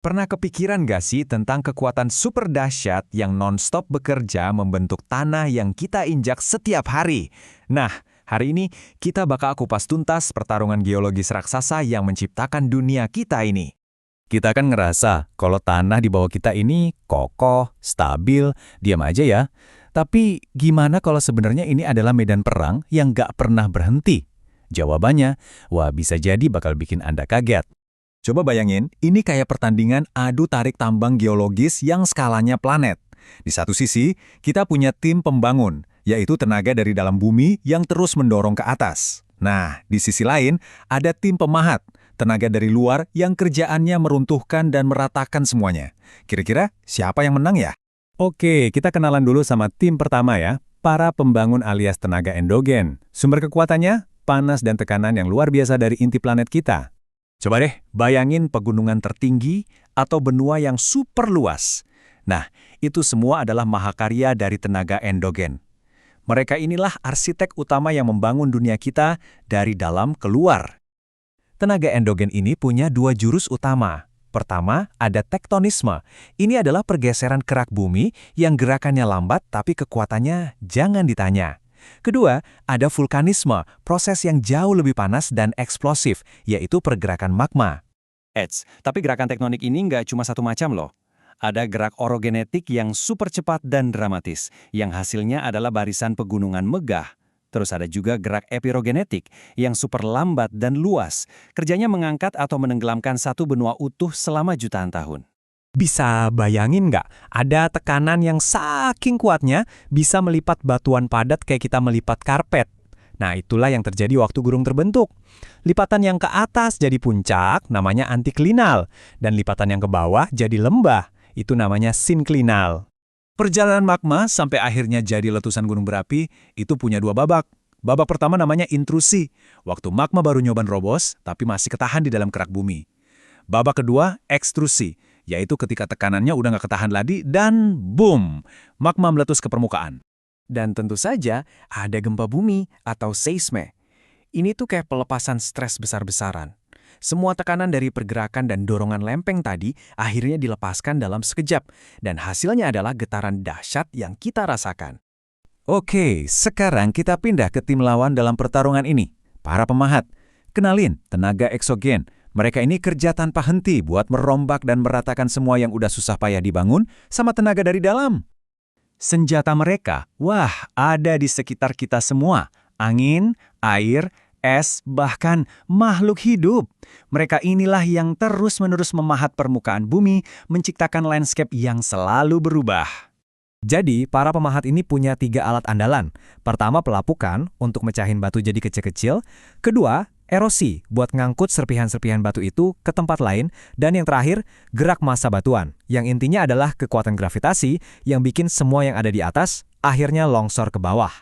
Pernah kepikiran gak sih tentang kekuatan super dahsyat yang non-stop bekerja membentuk tanah yang kita injak setiap hari? Nah, hari ini kita bakal kupas tuntas pertarungan geologis raksasa yang menciptakan dunia kita ini. Kita kan ngerasa kalau tanah di bawah kita ini kokoh, stabil, diam aja ya. Tapi gimana kalau sebenarnya ini adalah medan perang yang gak pernah berhenti? Jawabannya, wah bisa jadi bakal bikin Anda kaget. Coba bayangin, ini kayak pertandingan adu tarik tambang geologis yang skalanya planet. Di satu sisi, kita punya tim pembangun, yaitu tenaga dari dalam bumi yang terus mendorong ke atas. Nah, di sisi lain, ada tim pemahat, tenaga dari luar yang kerjaannya meruntuhkan dan meratakan semuanya. Kira-kira siapa yang menang ya? Oke, kita kenalan dulu sama tim pertama ya, para pembangun alias tenaga endogen. Sumber kekuatannya, panas dan tekanan yang luar biasa dari inti planet kita. Coba deh, bayangin pegunungan tertinggi atau benua yang super luas. Nah, itu semua adalah mahakarya dari tenaga endogen. Mereka inilah arsitek utama yang membangun dunia kita dari dalam ke luar. Tenaga endogen ini punya dua jurus utama. Pertama, ada tektonisme. Ini adalah pergeseran kerak bumi yang gerakannya lambat tapi kekuatannya jangan ditanya. Kedua, ada vulkanisme, proses yang jauh lebih panas dan eksplosif, yaitu pergerakan magma. Tapi gerakan tektonik ini nggak cuma satu macam loh. Ada gerak orogenetik yang super cepat dan dramatis, yang hasilnya adalah barisan pegunungan megah. Terus ada juga gerak epirogenetik, yang super lambat dan luas. Kerjanya mengangkat atau menenggelamkan satu benua utuh selama jutaan tahun. Bisa bayangin nggak? Ada tekanan yang saking kuatnya bisa melipat batuan padat kayak kita melipat karpet. Nah, itulah yang terjadi waktu gunung terbentuk. Lipatan yang ke atas jadi puncak, namanya antiklinal. Dan lipatan yang ke bawah jadi lembah, itu namanya sinklinal. Perjalanan magma sampai akhirnya jadi letusan gunung berapi, itu punya dua babak. Babak pertama namanya intrusi, waktu magma baru nyoba nerobos, tapi masih ketahan di dalam kerak bumi. Babak kedua, ekstrusi, yaitu ketika tekanannya udah nggak ketahan lagi dan boom, magma meletus ke permukaan. Dan tentu saja ada gempa bumi atau seisme. Ini tuh kayak pelepasan stres besar-besaran. Semua tekanan dari pergerakan dan dorongan lempeng tadi akhirnya dilepaskan dalam sekejap, dan hasilnya adalah getaran dahsyat yang kita rasakan. Oke, sekarang kita pindah ke tim lawan dalam pertarungan ini. Para pemahat, kenalin tenaga eksogen. Mereka ini kerja tanpa henti buat merombak dan meratakan semua yang udah susah payah dibangun sama tenaga dari dalam. Senjata mereka, wah, ada di sekitar kita semua. Angin, air, es, bahkan makhluk hidup. Mereka inilah yang terus-menerus memahat permukaan bumi, menciptakan landscape yang selalu berubah. Jadi, para pemahat ini punya 3 alat andalan. Pertama, pelapukan untuk mecahin batu jadi kecil-kecil. Kedua, erosi buat ngangkut serpihan-serpihan batu itu ke tempat lain. Dan yang terakhir, gerak massa batuan, yang intinya adalah kekuatan gravitasi yang bikin semua yang ada di atas akhirnya longsor ke bawah.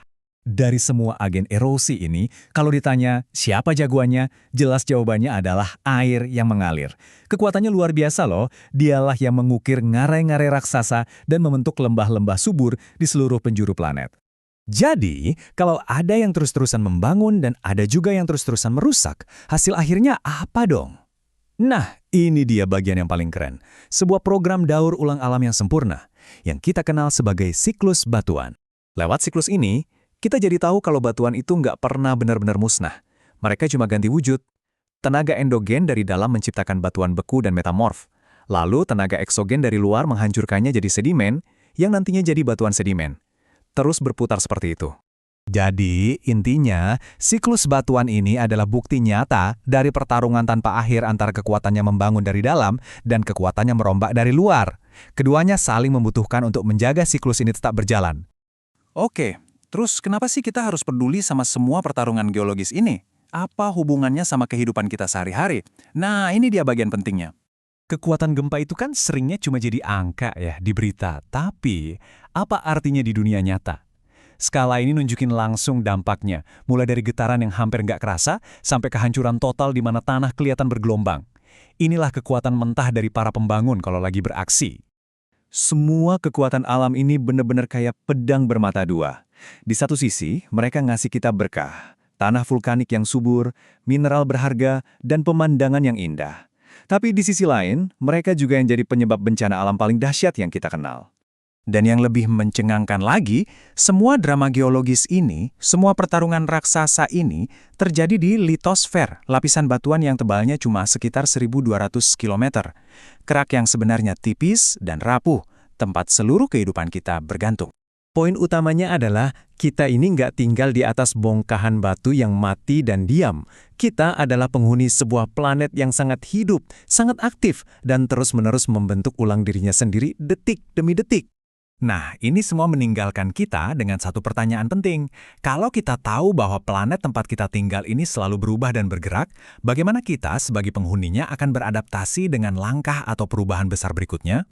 Dari semua agen erosi ini, kalau ditanya siapa jagoannya, jelas jawabannya adalah air yang mengalir. Kekuatannya luar biasa loh, dialah yang mengukir ngarai-ngarai raksasa dan membentuk lembah-lembah subur di seluruh penjuru planet. Jadi, kalau ada yang terus-terusan membangun dan ada juga yang terus-terusan merusak, hasil akhirnya apa dong? Nah, ini dia bagian yang paling keren. Sebuah program daur ulang alam yang sempurna, yang kita kenal sebagai siklus batuan. Lewat siklus ini, kita jadi tahu kalau batuan itu nggak pernah benar-benar musnah. Mereka cuma ganti wujud. Tenaga endogen dari dalam menciptakan batuan beku dan metamorf. Lalu tenaga eksogen dari luar menghancurkannya jadi sedimen, yang nantinya jadi batuan sedimen. Terus berputar seperti itu. Jadi, intinya, siklus batuan ini adalah bukti nyata dari pertarungan tanpa akhir antara kekuatannya membangun dari dalam dan kekuatannya merombak dari luar. Keduanya saling membutuhkan untuk menjaga siklus ini tetap berjalan. Oke, terus kenapa sih kita harus peduli sama semua pertarungan geologis ini? Apa hubungannya sama kehidupan kita sehari-hari? Nah, ini dia bagian pentingnya. Kekuatan gempa itu kan seringnya cuma jadi angka ya di berita, tapi apa artinya di dunia nyata? Skala ini nunjukin langsung dampaknya, mulai dari getaran yang hampir nggak kerasa sampai kehancuran total di mana tanah kelihatan bergelombang. Inilah kekuatan mentah dari para pembangun kalau lagi beraksi. Semua kekuatan alam ini benar-benar kayak pedang bermata dua. Di satu sisi, mereka ngasih kita berkah, tanah vulkanik yang subur, mineral berharga, dan pemandangan yang indah. Tapi di sisi lain, mereka juga yang jadi penyebab bencana alam paling dahsyat yang kita kenal. Dan yang lebih mencengangkan lagi, semua drama geologis ini, semua pertarungan raksasa ini, terjadi di litosfer, lapisan batuan yang tebalnya cuma sekitar 1.200 km. Kerak yang sebenarnya tipis dan rapuh, tempat seluruh kehidupan kita bergantung. Poin utamanya adalah kita ini nggak tinggal di atas bongkahan batu yang mati dan diam. Kita adalah penghuni sebuah planet yang sangat hidup, sangat aktif, dan terus-menerus membentuk ulang dirinya sendiri detik demi detik. Nah, ini semua meninggalkan kita dengan satu pertanyaan penting. Kalau kita tahu bahwa planet tempat kita tinggal ini selalu berubah dan bergerak, bagaimana kita sebagai penghuninya akan beradaptasi dengan langkah atau perubahan besar berikutnya?